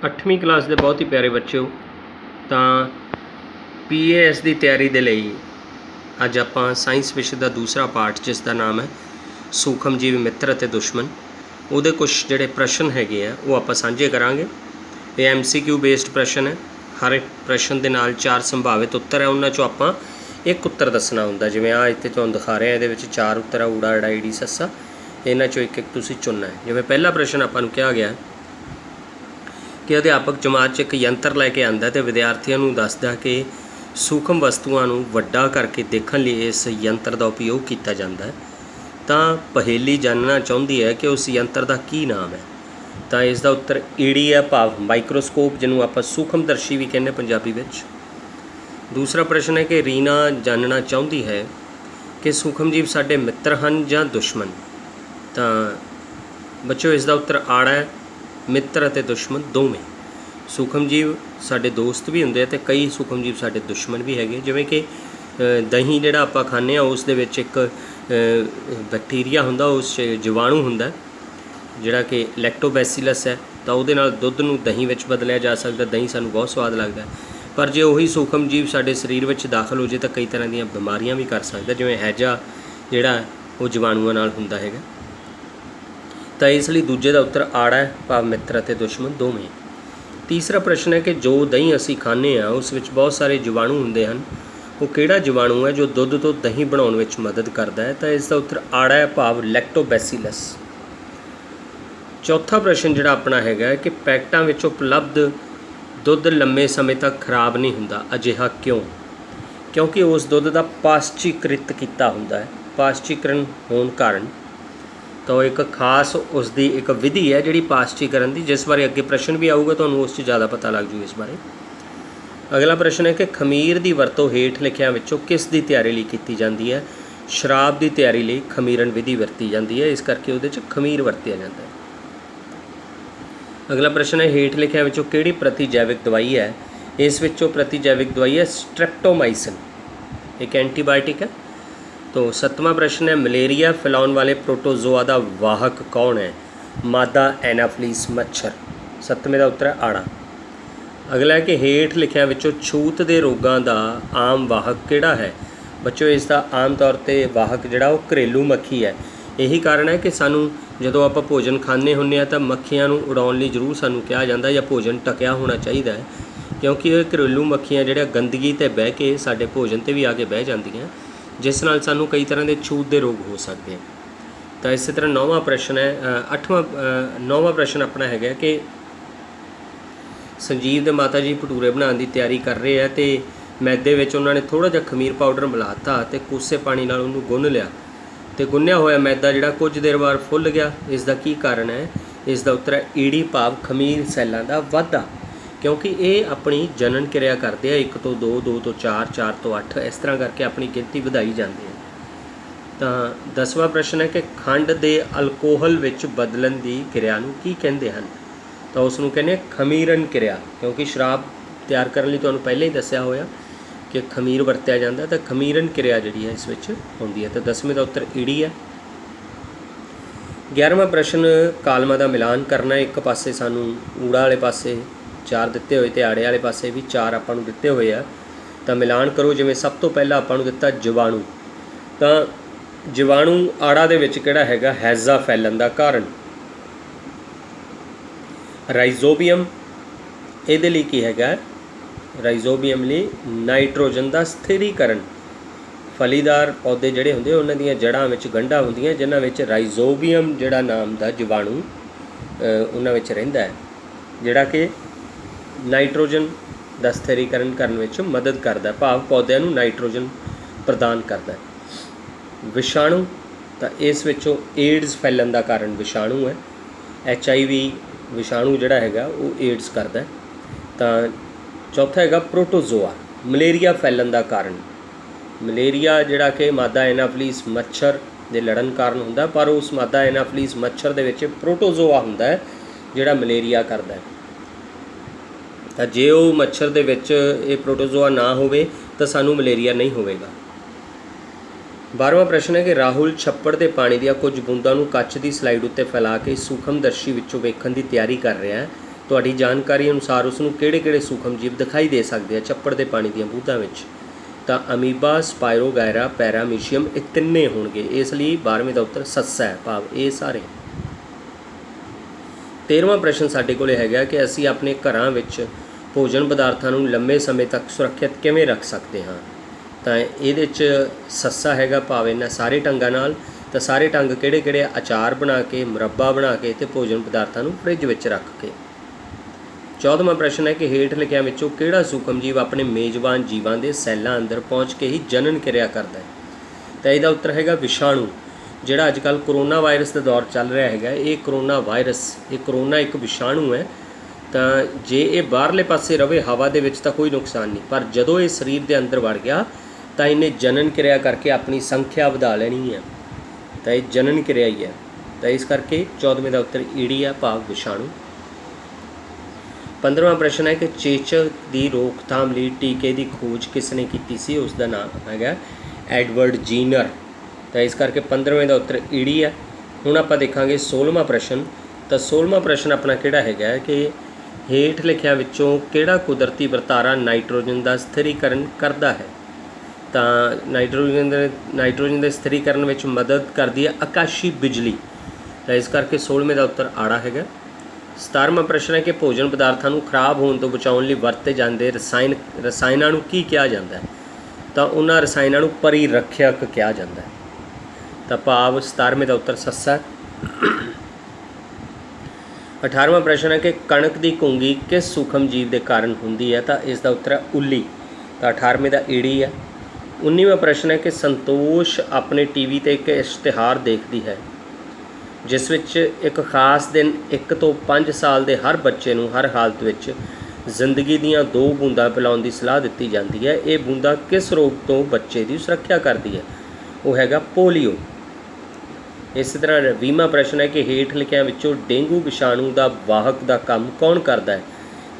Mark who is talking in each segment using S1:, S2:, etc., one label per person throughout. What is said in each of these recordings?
S1: 8ਵੀਂ class ਦੇ ਬਹੁਤ ਹੀ ਪਿਆਰੇ ਬੱਚਿਓ, ਤਾਂ PAS ਦੀ ਤਿਆਰੀ ਦੇ ਲਈ ਅੱਜ ਆਪਾਂ ਸਾਇੰਸ ਵਿਸ਼ੇ ਦਾ ਦੂਸਰਾ ਪਾਠ, ਜਿਸ ਦਾ ਨਾਮ ਹੈ ਸੂਖਮ ਜੀਵ ਮਿੱਤਰ ਅਤੇ ਦੁਸ਼ਮਣ, ਉਹਦੇ ਕੁਛ ਜਿਹੜੇ ਪ੍ਰਸ਼ਨ ਹੈਗੇ ਆ ਉਹ ਆਪਾਂ ਸਾਂਝੇ ਕਰਾਂਗੇ। ਇਹ MCQ ਬੇਸਡ ਪ੍ਰਸ਼ਨ ਹੈ। ਹਰ ਇੱਕ ਪ੍ਰਸ਼ਨ ਦੇ ਨਾਲ 4 ਸੰਭਾਵਿਤ ਉੱਤਰ ਹੈ, ਉਹਨਾਂ 'ਚੋਂ ਆਪਾਂ ਇੱਕ ਉੱਤਰ ਦੱਸਣਾ ਹੁੰਦਾ। ਜਿਵੇਂ ਆ ਇੱਥੇ ਤੁਹਾਨੂੰ ਦਿਖਾ ਰਿਹਾ, ਇਹਦੇ ਵਿੱਚ 4 ਉੱਤਰ ਆ, ਊੜਾ ਅੜਾ ਈੜੀ ਸੱਸਾ। ਇਹਨਾਂ 'ਚੋਂ ਇੱਕ ਤੁਸੀਂ ਚੁਣਨਾ ਹੈ। ਜਿਵੇਂ ਪਹਿਲਾ ਪ੍ਰਸ਼ਨ ਆਪਾਂ ਨੂੰ ਕਿਹਾ ਗਿਆ ਕਿ ਅਧਿਆਪਕ ਜਮਾਤ 'ਚ ਇੱਕ ਯੰਤਰ ਲੈ ਕੇ ਆਉਂਦਾ ਅਤੇ ਵਿਦਿਆਰਥੀਆਂ ਨੂੰ ਦੱਸਦਾ ਕਿ ਸੂਖਮ ਵਸਤੂਆਂ ਨੂੰ ਵੱਡਾ ਕਰਕੇ ਦੇਖਣ ਲਈ ਇਸ ਯੰਤਰ ਦਾ ਉਪਯੋਗ ਕੀਤਾ ਜਾਂਦਾ ਹੈ। ਤਾਂ ਪਹੇਲੀ ਜਾਣਨਾ ਚਾਹੁੰਦੀ ਹੈ ਕਿ ਉਸ ਯੰਤਰ ਦਾ ਕੀ ਨਾਮ ਹੈ। ਤਾਂ ਇਸ ਦਾ ਉੱਤਰ ਈੜੀ ਹੈ, ਭਾਵ ਮਾਈਕਰੋਸਕੋਪ, ਜਿਹਨੂੰ ਆਪਾਂ ਸੂਖਮਦਰਸ਼ੀ ਵੀ ਕਹਿੰਦੇ ਪੰਜਾਬੀ ਵਿੱਚ। ਦੂਸਰਾ ਪ੍ਰਸ਼ਨ ਹੈ ਕਿ ਰੀਨਾ ਜਾਣਨਾ ਚਾਹੁੰਦੀ ਹੈ ਕਿ ਸੂਖਮ ਜੀਵ ਸਾਡੇ ਮਿੱਤਰ ਹਨ ਜਾਂ ਦੁਸ਼ਮਣ। ਤਾਂ ਬੱਚਿਓ, ਇਸ ਦਾ ਉੱਤਰ ਆੜਾ ਹੈ। ਮਿੱਤਰ ਅਤੇ ਦੁਸ਼ਮਣ ਦੋਵੇਂ। ਸੂਖਮ ਜੀਵ ਸਾਡੇ ਦੋਸਤ ਵੀ ਹੁੰਦੇ ਆ ਅਤੇ ਕਈ ਸੂਖਮ ਜੀਵ ਸਾਡੇ ਦੁਸ਼ਮਣ ਵੀ ਹੈਗੇ। ਜਿਵੇਂ ਕਿ ਦਹੀਂ ਜਿਹੜਾ ਆਪਾਂ ਖਾਂਦੇ ਹਾਂ, ਉਸ ਦੇ ਵਿੱਚ ਇੱਕ ਬੈਕਟੀਰੀਆ ਹੁੰਦਾ, ਉਸ 'ਚ ਜੀਵਾਣੂ ਹੁੰਦਾ ਜਿਹੜਾ ਕਿ ਲੈਕਟੋਬੈਸੀਲਸ ਹੈ। ਤਾਂ ਉਹਦੇ ਨਾਲ ਦੁੱਧ ਨੂੰ ਦਹੀਂ ਵਿੱਚ ਬਦਲਿਆ ਜਾ ਸਕਦਾ। ਦਹੀਂ ਸਾਨੂੰ ਬਹੁਤ ਸਵਾਦ ਲੱਗਦਾ। ਪਰ ਜੇ ਉਹੀ ਸੂਖਮ ਜੀਵ ਸਾਡੇ ਸਰੀਰ ਵਿੱਚ ਦਾਖਲ ਹੋ ਜਾਏ ਤਾਂ ਕਈ ਤਰ੍ਹਾਂ ਦੀਆਂ ਬਿਮਾਰੀਆਂ ਵੀ ਕਰ ਸਕਦਾ, ਜਿਵੇਂ ਹੈਜਾ ਜਿਹੜਾ ਉਹ ਜੀਵਾਣੂਆਂ ਨਾਲ ਹੁੰਦਾ ਹੈਗਾ। ਤਾਂ ਇਸ ਲਈ ਦੂਜੇ ਦਾ ਉੱਤਰ ਆੜਾ ਹੈ, ਭਾਵ ਮਿੱਤਰ ਅਤੇ ਦੁਸ਼ਮਣ ਦੋਵੇਂ। ਤੀਸਰਾ ਪ੍ਰਸ਼ਨ ਹੈ ਕਿ ਜੋ ਦਹੀਂ ਅਸੀਂ ਖਾਂਦੇ ਹਾਂ ਉਸ ਵਿੱਚ ਬਹੁਤ ਸਾਰੇ ਜੀਵਾਣੂ ਹੁੰਦੇ ਹਨ, ਉਹ ਕਿਹੜਾ ਜੀਵਾਣੂ ਹੈ ਜੋ ਦੁੱਧ ਤੋਂ ਦਹੀਂ ਬਣਾਉਣ ਵਿੱਚ ਮਦਦ ਕਰਦਾ ਹੈ। ਤਾਂ ਇਸ ਦਾ ਉੱਤਰ ਆੜਾ ਹੈ, ਭਾਵ ਲੈਕਟੋਬੈਸੀਲਸ। ਚੌਥਾ ਪ੍ਰਸ਼ਨ ਜਿਹੜਾ ਆਪਣਾ ਹੈਗਾ ਕਿ ਪੈਕਟਾਂ ਵਿੱਚ ਉਪਲਬਧ ਦੁੱਧ ਲੰਮੇ ਸਮੇਂ ਤੱਕ ਖਰਾਬ ਨਹੀਂ ਹੁੰਦਾ। ਅਜਿਹਾ ਕਿਉਂ? ਕਿਉਂਕਿ ਉਸ ਦੁੱਧ ਦਾ ਪਾਸ਼ਚੀਕ੍ਰਿਤ ਕੀਤਾ ਹੁੰਦਾ ਹੈ। ਪਾਸ਼ਚੀਕਰਨ ਹੋਣ ਕਾਰਨ ਤਾਂ ਇੱਕ ਖਾਸ ਉਸ ਦੀ ਇੱਕ ਵਿਧੀ ਹੈ ਜਿਹੜੀ ਪਾਸ਼ਚੀਕਰਨ ਦੀ, ਜਿਸ ਬਾਰੇ ਅੱਗੇ ਪ੍ਰਸ਼ਨ ਵੀ ਆਊਗਾ, ਤੁਹਾਨੂੰ ਉਸ 'ਚ ਜ਼ਿਆਦਾ ਪਤਾ ਲੱਗ ਜੂ ਇਸ ਬਾਰੇ। ਅਗਲਾ ਪ੍ਰਸ਼ਨ ਹੈ ਕਿ ਖਮੀਰ ਦੀ ਵਰਤੋਂ ਹੇਠ ਲਿਖਿਆਂ ਵਿੱਚੋਂ ਕਿਸ ਦੀ ਤਿਆਰੀ ਲਈ ਕੀਤੀ ਜਾਂਦੀ ਹੈ। ਸ਼ਰਾਬ ਦੀ ਤਿਆਰੀ ਲਈ ਖਮੀਰਨ ਵਿਧੀ ਵਰਤੀ ਜਾਂਦੀ ਹੈ, ਇਸ ਕਰਕੇ ਉਹਦੇ 'ਚ ਖਮੀਰ ਵਰਤਿਆ ਜਾਂਦਾ ਹੈ। ਅਗਲਾ ਪ੍ਰਸ਼ਨ ਹੈ ਹੇਠ ਲਿਖਿਆਂ ਵਿੱਚੋਂ ਕਿਹੜੀ ਪ੍ਰਤੀਜੈਵਿਕ ਦਵਾਈ ਹੈ। ਇਸ ਵਿੱਚੋਂ ਪ੍ਰਤੀਜੈਵਿਕ ਦਵਾਈ ਹੈ ਸਟ੍ਰੈਪਟੋਮਾਈਸਿਨ, ਇੱਕ ਐਂਟੀਬਾਇਓਟਿਕ ਹੈ। तो 7वां प्रश्न है मलेरिया फैलाने वाले प्रोटोजोआ का वाहक कौन है। मादा एनाफ्लीस मच्छर। 7वें का उत्तर है आड़ा। अगला है कि हेठ लिखिया विचों छूत के रोगों का आम वाहक किहड़ा है। बच्चों, इसका आम तौर पर वाहक जिहड़ा वो घरेलू मक्खी है। यही कारण है कि सानू जदों आपां भोजन खाने हुंदे आ तां मक्खियां नूं उड़ाउण लई जरूर सानू कहा जाता या भोजन ढकिया होना चाहिए है, क्योंकि ये घरेलू मक्खियां जिहड़ियां गंदगी ते बह के साडे भोजन ते भी आके बह जांदियां, जिस नाल सानू कई तरह के छूत के रोग हो सकते हैं। तो इस तरह 9वां प्रश्न है 9वां प्रश्न अपना है कि संजीव के माता जी भटूरे बनाने की तैयारी कर रहे हैं तो मैदे में उन्होंने थोड़ा जिहा खमीर पाउडर मिलाता तो कोसे पानी नाल उन्होंने गुन लिया तो गुन्निया होया मैदा जिहड़ा कुछ देर बाद फुल गया। इसका की कारण है? इसका उत्तर है ईड़ी, भाव खमीर सैलों का वाधा, क्योंकि ये अपनी जनन क्रिया करते हैं 1 तो 2, 2 तो 4, 4 तो 8, इस तरह करके अपनी गिनती वधाई जाती है। तो 10वां प्रश्न है कि खंड के अल्कोहल विच बदलन की क्रिया नूं की कहते हैं। तो उसनूं कहने खमीरन क्रिया, क्योंकि शराब तैयार करने लई तुहानूं पहले ही दस्सिया होया कि खमीर वरत्या जाता है। तो खमीरन क्रिया जिहड़ी है इस विच होंदी है। तो 10वें का उत्तर ईड़ी है। 11वां प्रश्न कालमां दा मिलान करना। एक पासे सानूं ऊड़ा वाले पासे 4 दिते हुए तो आड़े वाले पासे भी 4 आपां नूं दिते हुए आ। तो मिलान करो। जिवें सब तो पहला आपां नूं दिता जीवाणु। तो जीवाणु आड़ा दे विच किहड़ा हैगा हैज़ा फैलन का कारण। राइजोबियम इहदे लई की हैगा, राइजोबियम लई नाइट्रोजन का स्थिरीकरण। फलीदार पौधे जिहड़े हुंदे उन्हां दीयां जड़ां विच गंढां हुंदियां जिन्हां विच राइजोबियम जिहड़ा नाम दा जीवाणु उन्हां विच रहिंदा है, जिहड़ा कि नाइट्रोजन का स्थिरीकरण करने में मदद करता है, भाव पौधों को नाइट्रोजन प्रदान करता है। विषाणु, तो इस विचों एड्स फैलन का कारण विषाणु है। HIV विषाणु जिहड़ा हैगा वो एड्स करता है। तो चौथा हैगा प्रोटोजोआ, मलेरिया फैलन का कारण। मलेरिया जिहड़ा कि मादा एनाफ्लीस मच्छर के लड़न कारण हुंदा, पर उस मादा एनाफ्लीस मच्छर दे विच प्रोटोजोआ हुंदा है जिहड़ा मलेरिया करता है। तो जे वो मच्छर दे विच ये प्रोटोजोआ ना होवे तो सानू मलेरिया नहीं होवेगा। 12वां प्रश्न है कि राहुल छप्पड़ के पानी दियां कुछ बूंदां नूं कच्च की स्लाइड उत्ते फैला के सूखमदर्शी विचों वेखण की तैयारी कर रहा है ਤੁਹਾਡੀ ਜਾਣਕਾਰੀ ਅਨੁਸਾਰ ਉਸ ਨੂੰ ਕਿਹੜੇ-ਕਿਹੜੇ ਸੂਖਮ ਜੀਵ ਦਿਖਾਈ ਦੇ ਸਕਦੇ ਆ ਛੱਪੜ ਦੇ ਪਾਣੀ ਦੀਆਂ ਬੂੰਦਾਂ ਵਿੱਚ? ਤਾਂ ਅਮੀਬਾ, ਸਪਾਇਰੋਗਾਇਰਾ, ਪੈਰਾਮੀਸ਼ੀਅਮ, ਇਹ ਤਿੰਨੇ ਹੋਣਗੇ। ਇਸ ਲਈ 12ਵੇਂ ਦਾ ਉੱਤਰ ਸੱਸਾ ਹੈ, ਭਾਵ ਇਹ ਸਾਰੇ। 13ਵਾਂ ਪ੍ਰਸ਼ਨ ਸਾਡੇ ਕੋਲ ਹੈਗਾ ਕਿ ਅਸੀਂ ਆਪਣੇ ਘਰਾਂ ਵਿੱਚ ਭੋਜਨ ਪਦਾਰਥਾਂ ਨੂੰ ਲੰਬੇ ਸਮੇਂ ਤੱਕ ਸੁਰੱਖਿਅਤ ਕਿਵੇਂ ਰੱਖ ਸਕਦੇ ਹਾਂ? ਤਾਂ ਇਹਦੇ 'ਚ ਸੱਸਾ ਹੈਗਾ, ਭਾਵ ਇਹਨਾਂ ਸਾਰੇ ਢੰਗਾਂ ਨਾਲ। ਤਾਂ ਸਾਰੇ ਢੰਗ ਕਿਹੜੇ-ਕਿਹੜੇ? ਅਚਾਰ ਬਣਾ ਕੇ, ਮੁਰੱਬਾ ਬਣਾ ਕੇ ਅਤੇ ਭੋਜਨ ਪਦਾਰਥਾਂ ਨੂੰ ਫਰਿੱਜ ਵਿੱਚ ਰੱਖ ਕੇ। 14ਵਾਂ ਪ੍ਰਸ਼ਨ ਹੈ ਕਿ ਹੇਠ ਲਿਖਿਆਂ ਵਿੱਚੋਂ ਕਿਹੜਾ ਸੂਖਮ ਜੀਵ ਆਪਣੇ ਮੇਜ਼ਬਾਨ ਜੀਵਾਂ ਦੇ ਸੈੱਲਾਂ ਅੰਦਰ ਪਹੁੰਚ ਕੇ ਹੀ ਜਨਨ ਕਿਰਿਆ ਕਰਦਾ ਹੈ? ਤਾਂ ਇਹਦਾ ਉੱਤਰ ਹੈਗਾ ਵਿਸ਼ਾਣੂ। ਜਿਹੜਾ ਅੱਜ ਕੱਲ੍ਹ ਕਰੋਨਾ ਵਾਇਰਸ ਦਾ ਦੌਰ ਚੱਲ ਰਿਹਾ ਹੈਗਾ, ਇਹ ਕਰੋਨਾ ਵਾਇਰਸ, ਇਹ ਕਰੋਨਾ ਇੱਕ ਵਿਸ਼ਾਣੂ ਹੈ। ਤਾਂ ਜੇ ਇਹ ਬਾਹਰਲੇ ਪਾਸੇ ਰਵੇ ਹਵਾ ਦੇ ਵਿੱਚ ਤਾਂ ਕੋਈ ਨੁਕਸਾਨ ਨਹੀਂ, ਪਰ ਜਦੋਂ ਇਹ ਸਰੀਰ ਦੇ ਅੰਦਰ ਵੜ ਗਿਆ ਤਾਂ ਇਹਨੇ ਜਨਨ ਕਿਰਿਆ ਕਰਕੇ ਆਪਣੀ ਸੰਖਿਆ ਵਧਾ ਲੈਣੀ ਹੈ। ਤਾਂ ਇਹ ਜਨਨ ਕਿਰਿਆ ਹੀ ਹੈ। ਤਾਂ ਇਸ ਕਰਕੇ 14ਵੇਂ ਦਾ ਉੱਤਰ ਈੜੀ ਹੈ, ਭਾਵ ਵਿਸ਼ਾਣੂ। 15ਵਾਂ ਪ੍ਰਸ਼ਨ ਹੈ ਕਿ ਚੇਚਕ ਦੀ ਰੋਕਥਾਮ ਲਈ ਟੀਕੇ ਦੀ ਖੋਜ ਕਿਸ ਨੇ ਕੀਤੀ ਸੀ? ਉਸ ਦਾ ਨਾਮ ਹੈਗਾ ਐਡਵਰਡ ਜੀਨਰ। ਤਾਂ ਇਸ ਕਰਕੇ 15ਵੇਂ ਦਾ ਉੱਤਰ ਈੜੀ ਹੈ। ਹੁਣ ਆਪਾਂ ਦੇਖਾਂਗੇ 16ਵਾਂ ਪ੍ਰਸ਼ਨ। ਤਾਂ 16ਵਾਂ ਪ੍ਰਸ਼ਨ ਆਪਣਾ ਕਿਹੜਾ ਹੈਗਾ ਕਿ ਹੇਠ ਲਿਖਿਆਂ ਵਿੱਚੋਂ ਕਿਹੜਾ ਕੁਦਰਤੀ ਵਰਤਾਰਾ ਨਾਈਟ੍ਰੋਜਨ ਦਾ ਸਥਿਰੀਕਰਨ ਕਰਦਾ ਹੈ? ਤਾਂ ਨਾਈਟ੍ਰੋਜਨ ਦੇ ਸਥਿਰੀਕਰਨ ਵਿੱਚ ਮਦਦ ਕਰਦੀ ਹੈ ਆਕਾਸ਼ੀ ਬਿਜਲੀ। ਤਾਂ ਇਸ ਕਰਕੇ 16ਵੇਂ ਦਾ ਉੱਤਰ ਆੜਾ ਹੈਗਾ। 17ਵਾਂ ਪ੍ਰਸ਼ਨ ਹੈ ਕਿ ਭੋਜਨ ਪਦਾਰਥਾਂ ਨੂੰ ਖਰਾਬ ਹੋਣ ਤੋਂ ਬਚਾਉਣ ਲਈ ਵਰਤੇ ਜਾਂਦੇ ਰਸਾਇਣਾਂ ਨੂੰ ਕੀ ਕਿਹਾ ਜਾਂਦਾ ਹੈ? ਤਾਂ ਉਹਨਾਂ ਰਸਾਇਣਾਂ ਨੂੰ ਪਰਿਰੱਖਿਅਕ ਕਿਹਾ ਜਾਂਦਾ ਹੈ। ਤਾਂ ਭਾਵ 17ਵੇਂ ਦਾ ਉੱਤਰ ਸੱਸਾ। 18ਵਾਂ ਪ੍ਰਸ਼ਨ ਹੈ ਕਿ ਕਣਕ ਦੀ ਕੁੰਗੀ ਕਿਸ ਸੂਖਮ ਜੀਵ ਦੇ ਕਾਰਨ ਹੁੰਦੀ ਹੈ? ਤਾਂ ਇਸ ਦਾ ਉੱਤਰ ਹੈ ਉੱਲੀ। ਤਾਂ 18ਵੇਂ ਦਾ ਈੜੀ ਹੈ। 19ਵਾਂ ਪ੍ਰਸ਼ਨ ਹੈ ਕਿ ਸੰਤੋਸ਼ ਆਪਣੇ ਟੀਵੀ 'ਤੇ ਇੱਕ ਇਸ਼ਤਿਹਾਰ ਦੇਖਦੀ ਹੈ ਜਿਸ ਵਿੱਚ ਇੱਕ ਖਾਸ ਦਿਨ 1 ਤੋਂ 5 ਸਾਲ ਦੇ ਹਰ ਬੱਚੇ ਨੂੰ ਹਰ ਹਾਲਤ ਵਿੱਚ ਜ਼ਿੰਦਗੀ ਦੀਆਂ 2 ਬੂੰਦਾਂ ਪਿਲਾਉਣ ਦੀ ਸਲਾਹ ਦਿੱਤੀ ਜਾਂਦੀ ਹੈ। ਇਹ ਬੂੰਦਾਂ ਕਿਸ ਰੋਗ ਤੋਂ ਬੱਚੇ ਦੀ ਸੁਰੱਖਿਆ ਕਰਦੀ ਹੈ? ਉਹ ਹੈਗਾ ਪੋਲੀਓ। ਇਸੇ ਤਰ੍ਹਾਂ 20ਵਾਂ ਪ੍ਰਸ਼ਨ ਹੈ ਕਿ ਹੇਠ ਲਿਖਿਆਂ ਵਿੱਚੋਂ ਡੇਂਗੂ ਵਿਸ਼ਾਣੂ ਦਾ ਵਾਹਕ ਦਾ ਕੰਮ ਕੌਣ ਕਰਦਾ ਹੈ?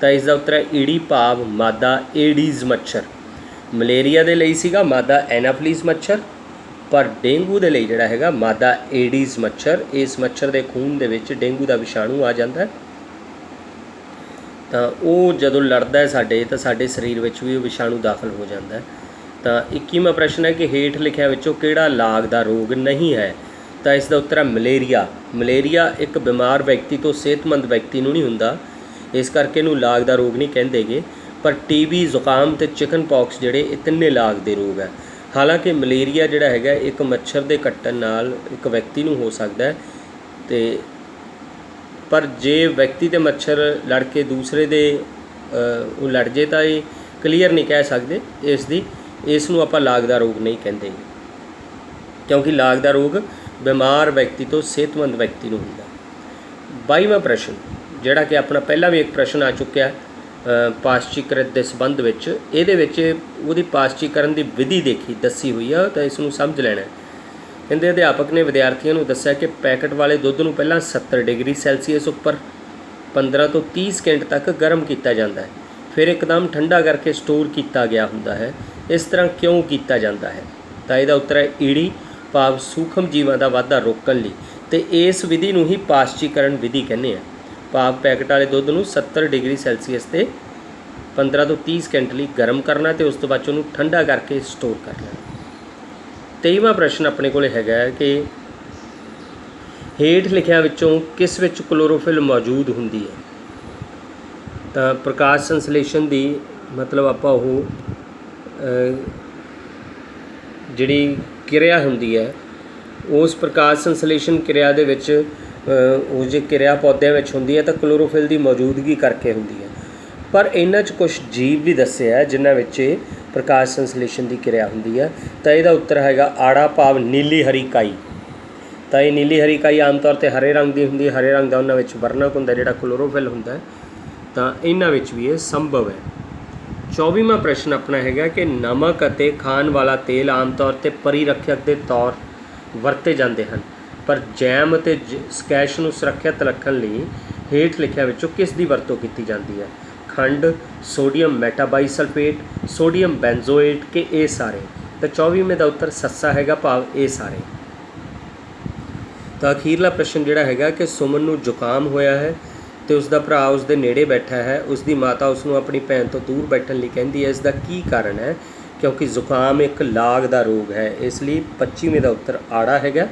S1: ਤਾਂ ਇਸ ਦਾ ਉੱਤਰ ਹੈ ਈੜੀ, ਭਾਵ ਮਾਦਾ ਏਡੀਜ਼ ਮੱਛਰ। ਮਲੇਰੀਆ ਦੇ ਲਈ ਸੀਗਾ ਮਾਦਾ ਐਨਾਫਿਲੀਜ਼ ਮੱਛਰ, ਪਰ ਡੇਂਗੂ ਦੇ ਲਈ ਜਿਹੜਾ ਹੈਗਾ ਮਾਦਾ ਏਡੀਜ਼ ਮੱਛਰ। ਇਸ ਮੱਛਰ ਦੇ ਖੂਨ ਦੇ ਵਿੱਚ ਡੇਂਗੂ ਦਾ ਵਿਸ਼ਾਣੂ ਆ ਜਾਂਦਾ, ਤਾਂ ਉਹ ਜਦੋਂ ਲੜਦਾ ਹੈ ਸਾਡੇ, ਤਾਂ ਸਾਡੇ ਸਰੀਰ ਵਿੱਚ ਵੀ ਉਹ ਵਿਸ਼ਾਣੂ ਦਾਖਲ ਹੋ ਜਾਂਦਾ ਹੈ। ਤਾਂ 21ਵਾਂ ਪ੍ਰਸ਼ਨ ਹੈ ਕਿ ਹੇਠ ਲਿਖਿਆਂ ਵਿੱਚੋਂ ਕਿਹੜਾ ਲਾਗ ਦਾ ਰੋਗ ਨਹੀਂ ਹੈ? ਤਾਂ ਇਸ ਦਾ ਉੱਤਰ ਹੈ ਮਲੇਰੀਆ। ਮਲੇਰੀਆ ਇੱਕ ਬਿਮਾਰ ਵਿਅਕਤੀ ਤੋਂ ਸਿਹਤਮੰਦ ਵਿਅਕਤੀ ਨੂੰ ਨਹੀਂ ਹੁੰਦਾ, ਇਸ ਕਰਕੇ ਇਹਨੂੰ ਲਾਗ ਦਾ ਰੋਗ ਨਹੀਂ ਕਹਿੰਦੇਗੇ। ਪਰ ਟੀਬੀ, ਜ਼ੁਕਾਮ ਅਤੇ ਚਿਕਨ ਪੌਕਸ ਜਿਹੜੇ ਇਹ ਤਿੰਨੇ ਲਾਗ ਦੇ ਰੋਗ ਹੈ। ਹਾਲਾਂਕਿ ਮਲੇਰੀਆ ਜਿਹੜਾ ਹੈਗਾ ਇੱਕ ਮੱਛਰ ਦੇ ਕੱਟਣ ਨਾਲ ਇੱਕ ਵਿਅਕਤੀ ਨੂੰ ਹੋ ਸਕਦਾ ਹੈ, ਅਤੇ ਪਰ ਜੇ ਵਿਅਕਤੀ ਅਤੇ ਮੱਛਰ ਲੜ ਕੇ ਦੂਸਰੇ ਦੇ ਉਹ ਲੜ ਜੇ ਤਾਂ ਇਹ ਕਲੀਅਰ ਨਹੀਂ ਕਹਿ ਸਕਦੇ ਇਸ ਨੂੰ ਆਪਾਂ ਲਾਗ ਦਾ ਰੋਗ ਨਹੀਂ ਕਹਿੰਦੇ, ਕਿਉਂਕਿ ਲਾਗ ਦਾ ਰੋਗ ਬਿਮਾਰ ਵਿਅਕਤੀ ਤੋਂ ਸਿਹਤਮੰਦ ਵਿਅਕਤੀ ਨੂੰ ਹੁੰਦਾ। 22ਵਾਂ ਪ੍ਰਸ਼ਨ ਜਿਹੜਾ ਕਿ ਆਪਣਾ ਪਹਿਲਾਂ ਵੀ ਇੱਕ ਪ੍ਰਸ਼ਨ ਆ ਚੁੱਕਿਆ ਪਾਸ਼ਚੀਕਰਨ ਦੇ ਸੰਬੰਧ ਵਿੱਚ, ਇਹਦੇ ਵਿੱਚ ਉਹਦੀ ਪਾਸ਼ਚੀਕਰਨ ਦੀ ਵਿਧੀ ਦੱਸੀ ਹੋਈ ਆ, ਤਾਂ ਇਸ ਨੂੰ ਸਮਝ ਲੈਣਾ। ਕਹਿੰਦੇ ਅਧਿਆਪਕ ਨੇ ਵਿਦਿਆਰਥੀਆਂ ਨੂੰ ਦੱਸਿਆ ਕਿ ਪੈਕਟ ਵਾਲੇ ਦੁੱਧ ਨੂੰ ਪਹਿਲਾਂ 70 ਡਿਗਰੀ ਸੈਲਸੀਅਸ ਉੱਪਰ 15 ਤੋਂ 30 ਸਕਿੰਟ ਤੱਕ ਗਰਮ ਕੀਤਾ ਜਾਂਦਾ ਹੈ, ਫਿਰ ਇੱਕਦਮ ਠੰਡਾ ਕਰਕੇ ਸਟੋਰ ਕੀਤਾ ਗਿਆ ਹੁੰਦਾ ਹੈ। ਇਸ ਤਰ੍ਹਾਂ ਕਿਉਂ ਕੀਤਾ ਜਾਂਦਾ ਹੈ? ਤਾਂ ਇਹਦਾ ਉੱਤਰ ਹੈ ਈੜੀ, ਭਾਵ ਸੂਖਮ ਜੀਵਾਂ ਦਾ ਵਾਧਾ ਰੋਕਣ ਲਈ। ਅਤੇ ਇਸ ਵਿਧੀ ਨੂੰ ਹੀ ਪਾਸ਼ਚੀਕਰਨ ਵਿਧੀ ਕਹਿੰਦੇ ਆ, ਭਾਵ ਪੈਕਟ ਵਾਲੇ ਦੁੱਧ ਨੂੰ 70 ਡਿਗਰੀ ਸੈਲਸੀਅਸ 'ਤੇ 15 ਤੋਂ 30 ਸਕਿੰਟ ਲਈ ਗਰਮ ਕਰਨਾ ਅਤੇ ਉਸ ਤੋਂ ਬਾਅਦ ਉਹਨੂੰ ਠੰਡਾ ਕਰਕੇ ਸਟੋਰ ਕਰ ਲੈਣਾ। 23ਵਾਂ ਪ੍ਰਸ਼ਨ ਆਪਣੇ ਕੋਲ ਹੈਗਾ ਕਿ ਹੇਠ ਲਿਖਿਆਂ ਵਿੱਚੋਂ ਕਿਸ ਵਿੱਚ ਕਲੋਰੋਫਿਲ ਮੌਜੂਦ ਹੁੰਦੀ ਹੈ? ਤਾਂ ਪ੍ਰਕਾਸ਼ ਸੰਸਲੇਸ਼ਨ ਦੀ ਮਤਲਬ ਆਪਾਂ ਉਹ ਜਿਹੜੀ ਕਿਰਿਆ ਹੁੰਦੀ ਹੈ, ਉਸ ਪ੍ਰਕਾਸ਼ ਸੰਸਲੇਸ਼ਨ ਕਿਰਿਆ ਦੇ ਵਿੱਚ ਉਹ ਜੇ ਕਿਰਿਆ ਪੌਦਿਆਂ ਵਿੱਚ ਹੁੰਦੀ ਹੈ ਤਾਂ ਕਲੋਰੋਫਿਲ ਦੀ ਮੌਜੂਦਗੀ ਕਰਕੇ ਹੁੰਦੀ ਹੈ। ਪਰ ਇਹਨਾਂ 'ਚ ਕੁਛ ਜੀਵ ਵੀ ਦੱਸੇ ਆ ਜਿਨ੍ਹਾਂ ਵਿੱਚ ਪ੍ਰਕਾਸ਼ ਸੰਸਲੇਸ਼ਨ ਦੀ ਕਿਰਿਆ ਹੁੰਦੀ ਹੈ। ਤਾਂ ਇਹਦਾ ਉੱਤਰ ਹੈਗਾ ਆੜਾ, ਭਾਵ ਨੀਲੀ ਹਰੀ ਕਾਈ। ਤਾਂ ਇਹ ਨੀਲੀ ਹਰੀ ਕਾਈ ਆਮ ਤੌਰ 'ਤੇ ਹਰੇ ਰੰਗ ਦੀ ਹੁੰਦੀ ਹੈ। ਹਰੇ ਰੰਗ ਦਾ ਉਹਨਾਂ ਵਿੱਚ ਵਰਨਕ ਹੁੰਦਾ ਜਿਹੜਾ ਕਲੋਰੋਫਿਲ ਹੁੰਦਾ, ਤਾਂ ਇਹਨਾਂ ਵਿੱਚ ਵੀ ਇਹ ਸੰਭਵ ਹੈ। 24ਵਾਂ ਪ੍ਰਸ਼ਨ ਆਪਣਾ ਹੈਗਾ ਕਿ ਨਮਕ ਅਤੇ ਖਾਣ ਵਾਲਾ ਤੇਲ ਆਮ ਤੌਰ 'ਤੇ ਪਰਿਰੱਖਿਅਕ ਦੇ ਤੌਰ ਵਰਤੇ ਜਾਂਦੇ ਹਨ, ਪਰ ਜੈਮ ਅਤੇ ਸਕੈਸ਼ ਨੂੰ ਸੁਰੱਖਿਅਤ ਰੱਖਣ ਲਈ ਹੇਠ ਲਿਖਿਆਂ ਵਿੱਚੋਂ ਕਿਸ ਦੀ ਵਰਤੋਂ ਕੀਤੀ ਜਾਂਦੀ ਹੈ? ਖੰਡ, ਸੋਡੀਅਮ ਮੈਟਾਬਾਈਸਲਫੇਟ, ਸੋਡੀਅਮ ਬੈਂਜ਼ੋਏਟ ਕਿ ਇਹ ਸਾਰੇ? ਤਾਂ 24ਵੇਂ ਦਾ ਉੱਤਰ ਸੱਸਾ ਹੈਗਾ, ਭਾਵ ਇਹ ਸਾਰੇ। ਤਾਂ ਅਖੀਰਲਾ ਪ੍ਰਸ਼ਨ ਜਿਹੜਾ ਹੈਗਾ ਕਿ ਸੁਮਨ ਨੂੰ ਜ਼ੁਕਾਮ ਹੋਇਆ ਹੈ ਤੇ ਉਸ ਦਾ ਭਰਾ ਉਸ ਦੇ ਨੇੜੇ ਬੈਠਾ ਹੈ। ਉਸ ਦੀ ਮਾਤਾ ਉਸ ਨੂੰ ਆਪਣੀ ਭੈਣ ਤੋਂ ਦੂਰ ਬੈਠਣ ਲਈ ਕਹਿੰਦੀ ਹੈ। ਇਸ ਦਾ ਕੀ ਕਾਰਨ ਹੈ? ਕਿਉਂਕਿ ਜ਼ੁਕਾਮ ਇੱਕ ਲਾਗ ਦਾ ਰੋਗ ਹੈ, ਇਸ ਲਈ 25ਵੇਂ ਦਾ ਉੱਤਰ ਆੜਾ ਹੈਗਾ।